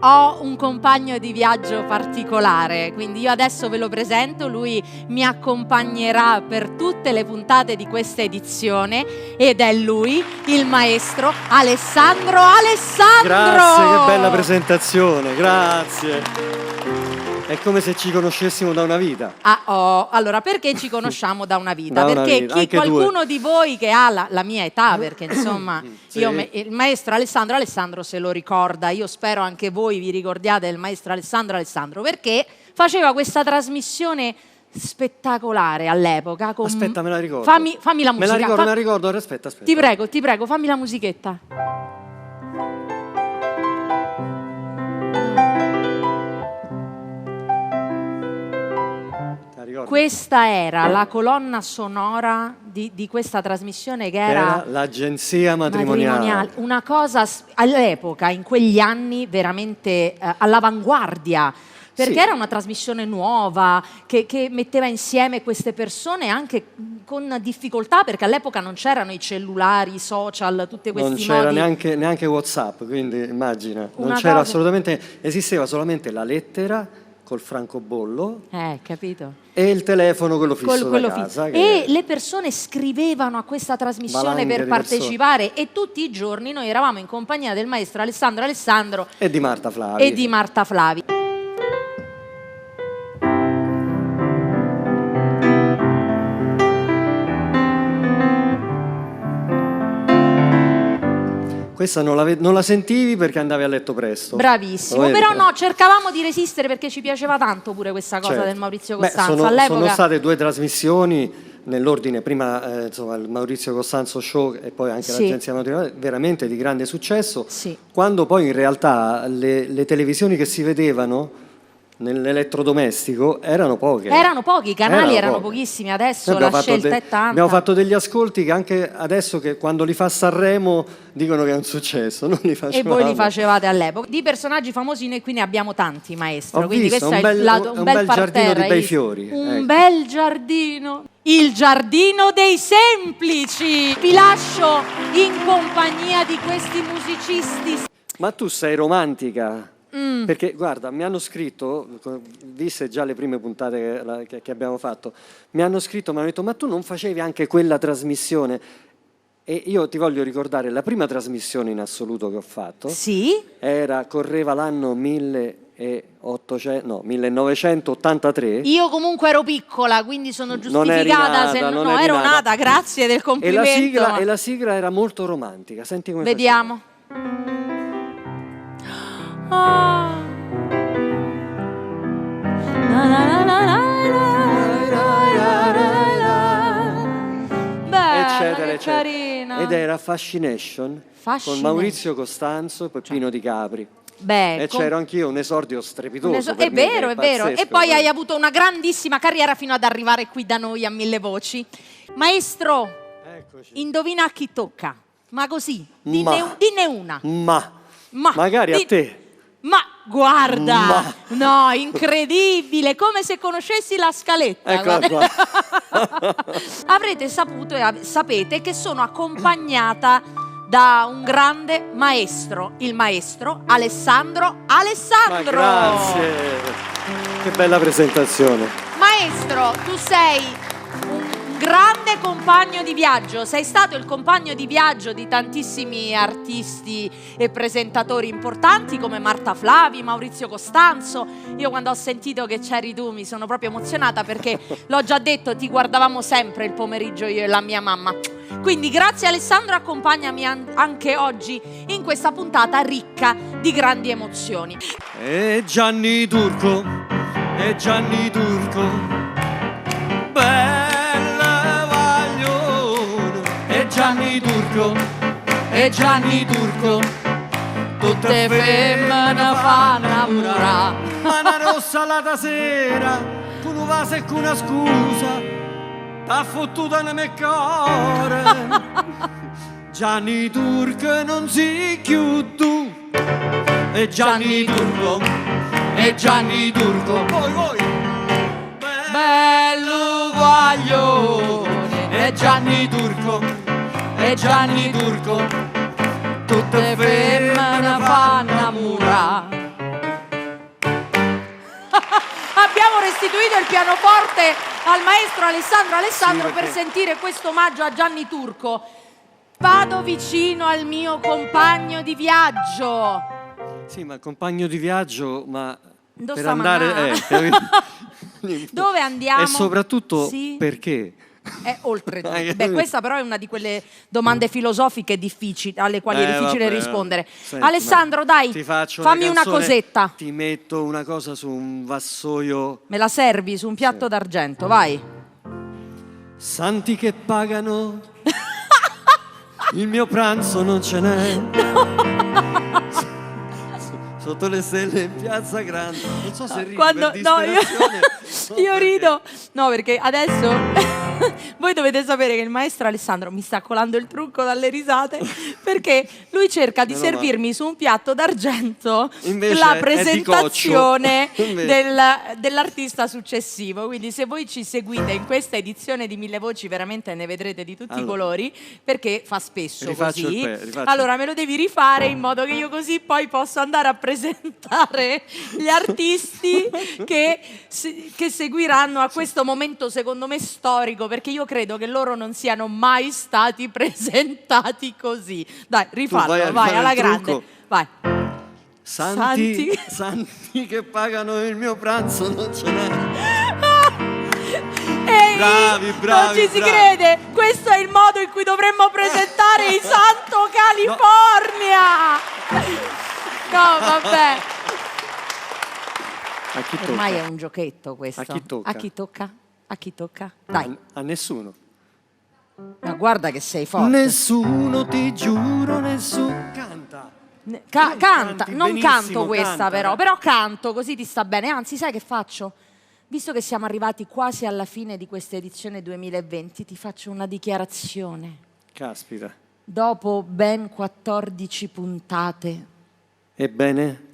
ho un compagno di viaggio particolare, quindi io adesso ve lo presento, lui mi accompagnerà per tutte le puntate di questa edizione ed è lui, il maestro Alessandro Alessandro! Grazie, che bella presentazione, grazie! È come se ci conoscessimo da una vita. Allora, perché ci conosciamo da una vita? Perché qualcuno di voi che ha la mia età, perché insomma sì. il maestro Alessandro se lo ricorda, io spero anche voi vi ricordiate del maestro Alessandro, perché faceva questa trasmissione spettacolare all'epoca. Aspetta, me la ricordo. Fammi la musica. Me la ricordo, aspetta. Ti prego, fammi la musichetta. Questa era la colonna sonora di questa trasmissione che era l'agenzia matrimoniale. Una cosa all'epoca, in quegli anni, veramente all'avanguardia. Perché sì. Era una trasmissione nuova che metteva insieme queste persone anche con difficoltà, perché all'epoca non c'erano i cellulari, i social, tutti questi modi. Non c'era neanche WhatsApp, quindi immagina. Non c'era assolutamente, esisteva solamente la lettera col francobollo. Capito. E il telefono, quello fisso da casa. E le persone scrivevano a questa trasmissione per partecipare e tutti i giorni noi eravamo in compagnia del maestro Alessandro e di Marta Flavi. Questa non la sentivi perché andavi a letto presto. Bravissimo, però no, cercavamo di resistere perché ci piaceva tanto pure questa cosa del Maurizio Costanzo. Sono state 2 trasmissioni nell'ordine, prima il Maurizio Costanzo Show e poi anche l'Agenzia Matrimoniale, veramente di grande successo. Sì. Quando poi in realtà le televisioni che si vedevano nell'elettrodomestico erano poche. I canali erano pochissimi, adesso la scelta è tanta. Abbiamo fatto degli ascolti che anche adesso, che quando li fa Sanremo dicono che è un successo, non li facevamo. E voi li facevate all'epoca. Di personaggi famosi noi qui ne abbiamo tanti, maestro. Ho quindi visto, questo è un bel giardino di bei fiori. Bel giardino. Il giardino dei semplici. Vi lascio in compagnia di questi musicisti. Ma tu sei romantica? Perché guarda, mi hanno scritto, viste già le prime puntate che abbiamo fatto, mi hanno detto ma tu non facevi anche quella trasmissione? E io ti voglio ricordare la prima trasmissione in assoluto che ho fatto. Sì? Correva l'anno 1983. Io comunque ero piccola, quindi sono giustificata. Ero nata, grazie del complimento. E la sigla era molto romantica. Senti come vediamo. Eccetera, eccetera. Ed era Fascination con Maurizio Costanzo e Peppino Di Capri. E c'ero anch'io, un esordio strepitoso. È vero. E poi hai avuto una grandissima carriera fino ad arrivare qui da noi a Mille Voci. Maestro, eccoci. Indovina a chi tocca. Ma così, dinne una. Magari a te. Ma guarda, no, incredibile, come se conoscessi la scaletta. Eccola qua. Avrete saputo e sapete che sono accompagnata da un grande maestro, il maestro Alessandro Alessandro. Ma grazie, che bella presentazione. Maestro, tu sei un grande compagno di viaggio, sei stato il compagno di viaggio di tantissimi artisti e presentatori importanti come Marta Flavi, Maurizio Costanzo. Io quando ho sentito che c'eri tu mi sono proprio emozionata perché l'ho già detto, ti guardavamo sempre il pomeriggio io e la mia mamma. Quindi grazie Alessandro, accompagnami anche oggi in questa puntata ricca di grandi emozioni. E Gianni Turco, Gianni Turco, tutte femmine fanno innamorare. Mana rossa la sera, con un vaso e con una scusa, t'ha fottuta nel mio cuore. Gianni Turco non si chiude, e Gianni Turco, voi, bello guaglione, e Gianni Turco, tutte femmine fanno innamorare. abbiamo restituito il pianoforte al maestro Alessandro Sì, per perché- sentire questo omaggio a Gianni Turco. Vado vicino al mio compagno di viaggio. Sì, ma compagno di viaggio, ma Dove per sta andare... Mannà? capito? Dove andiamo? E soprattutto Sì. perché? Oltre. Hai Beh, capito? questa però è una di quelle domande filosofiche difficili, alle quali è difficile Vabbè. rispondere. Senti, Alessandro, dai, ti faccio fammi una canzone, cosetta. Ti metto una cosa su un vassoio. Me la servi su un piatto d'argento, vai. Santi che pagano, il mio pranzo non ce n'è. Sotto le stelle in piazza grande. Non so se ridi Quando, per no, disperazione. io perché. rido, no, perché adesso voi dovete sapere che il maestro Alessandro mi sta colando il trucco dalle risate, perché lui cerca di Meno male. servirmi su un piatto d'argento Invece la è di presentazione coccio. Invece. dell'artista successivo. Quindi se voi ci seguite in questa edizione di Mille Voci, veramente ne vedrete di tutti i Allora. colori, perché fa spesso Rifaccio così. rifaccio. Allora me lo devi rifare in modo che io così poi posso andare a presentare gli artisti che seguiranno a questo momento secondo me storico, perché io credo che loro non siano mai stati presentati così. Dai, rifallo, vai a vai rifare alla il grande. trucco. Vai. Santi che pagano il mio pranzo non ce n'è. Ehi, Bravi, non ci si bravi. crede. Questo è il modo in cui dovremmo presentare i Santo California. No, vabbè. A chi tocca? Ormai è un giochetto questo. A chi tocca? A chi tocca? A chi tocca? Dai. A nessuno. Ma guarda che sei forte. Nessuno, ti giuro, nessuno. Canta. Canta, Canti non benissimo, canto questa canta, però, dai. però canto così ti sta bene. Anzi, sai che faccio? Visto che siamo arrivati quasi alla fine di questa edizione 2020, ti faccio una dichiarazione. Caspita. Dopo ben 14 puntate Ebbene?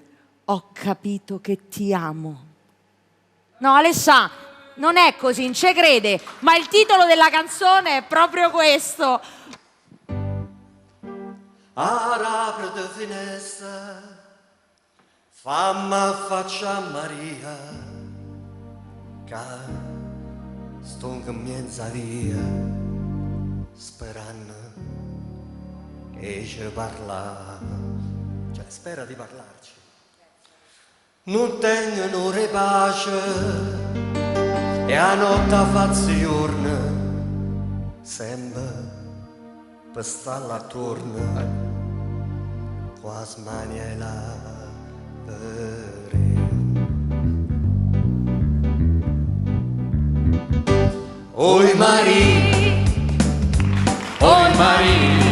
ho capito che ti amo. No, Alessà, non è così, non ci crede, ma il titolo della canzone è proprio questo. Apri la finestra, fammi faccia Maria, che sto in mezza via, sperando che ci parla, cioè spera di parlarci. Non tengo un'ora di pace e a notte faccio giorno, sempre per stare attorno, quasi mani la Oi Maria, oi Maria,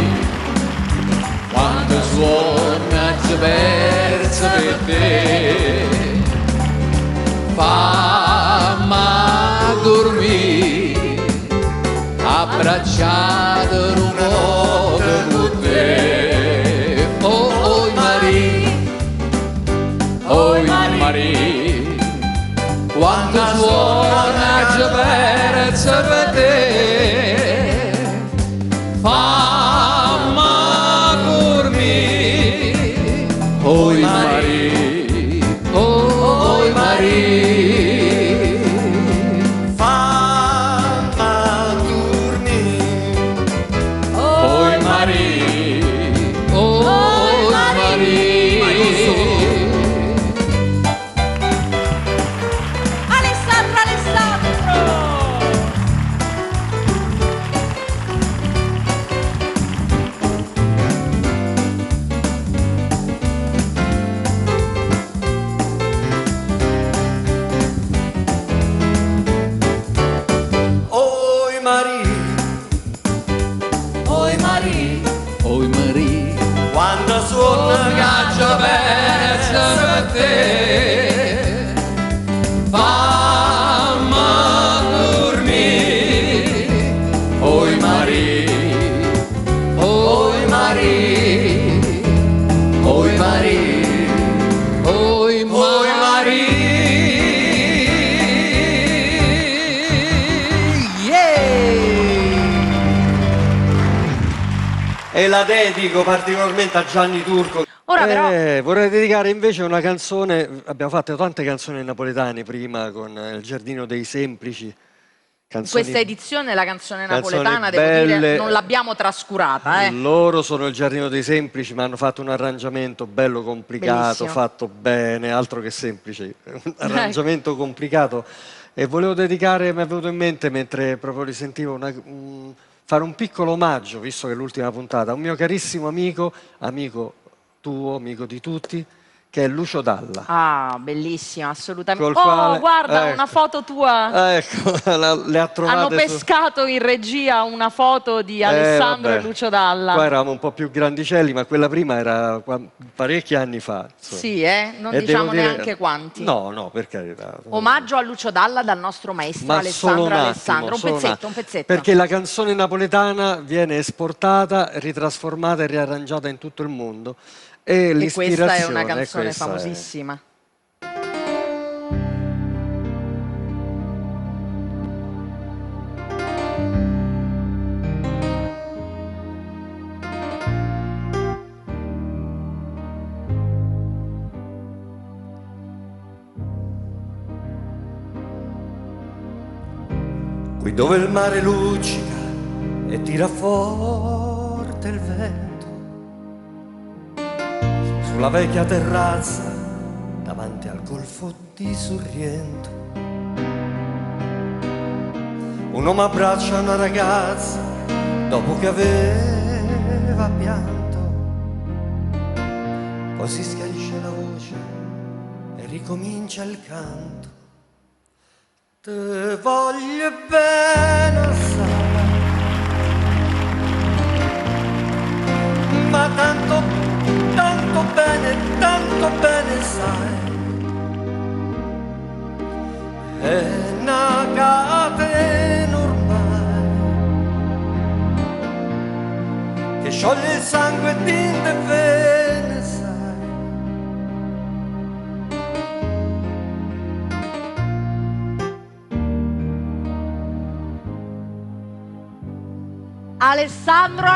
quando suona verso per te, fammi dormire, abbracciato un po' con te. Oh, oi Maria, oi Maria, quando suona verso per te, fammi dormire, oi Maria, oi Maria, fammi dormire, oi Maria, oi Maria. Alessandro! Oi Maria, oi Maria, Oi Maria, quando suona caccia verso per te, fammi dormire, oi Maria, oi Maria, oi Maria, oi oi Maria. E la dedico particolarmente a Gianni Turco. Ora però... Vorrei dedicare invece una canzone, abbiamo fatto tante canzoni napoletane prima con Il Giardino dei Semplici. In questa edizione la canzone napoletana, belle, devo dire, non l'abbiamo trascurata. Loro sono Il Giardino dei Semplici, ma hanno fatto un arrangiamento bello complicato, Bellissimo. fatto bene, altro che semplice, un arrangiamento complicato. E volevo dedicare, mi è venuto in mente mentre proprio li sentivo, fare un piccolo omaggio, visto che è l'ultima puntata, a un mio carissimo amico tuo, amico di tutti, che è Lucio Dalla. Ah, bellissima, assolutamente. Col quale, guarda, ecco, una foto tua. Ecco, le ha trovate. Hanno pescato in regia una foto di Alessandro e Lucio Dalla. Qua eravamo un po' più grandicelli, ma quella prima era parecchi anni fa. Insomma. Sì, non E diciamo devo dire, neanche quanti. No, per carità. Omaggio a Lucio Dalla dal nostro maestro Ma Alessandro solo un Alessandro. attimo, Un pezzetto. Perché la canzone napoletana viene esportata, ritrasformata e riarrangiata in tutto il mondo. E questa è una canzone famosissima. Qui dove il mare luccica e tira forte il vento, sulla vecchia terrazza davanti al golfo di Sorrento, un uomo abbraccia una ragazza dopo che aveva pianto, poi si schiarisce la voce e ricomincia il canto. Te voglio bene assai, ma tanto bene sai, è una catena ormai che scioglie il sangue e tinte vene sai. Alessandro!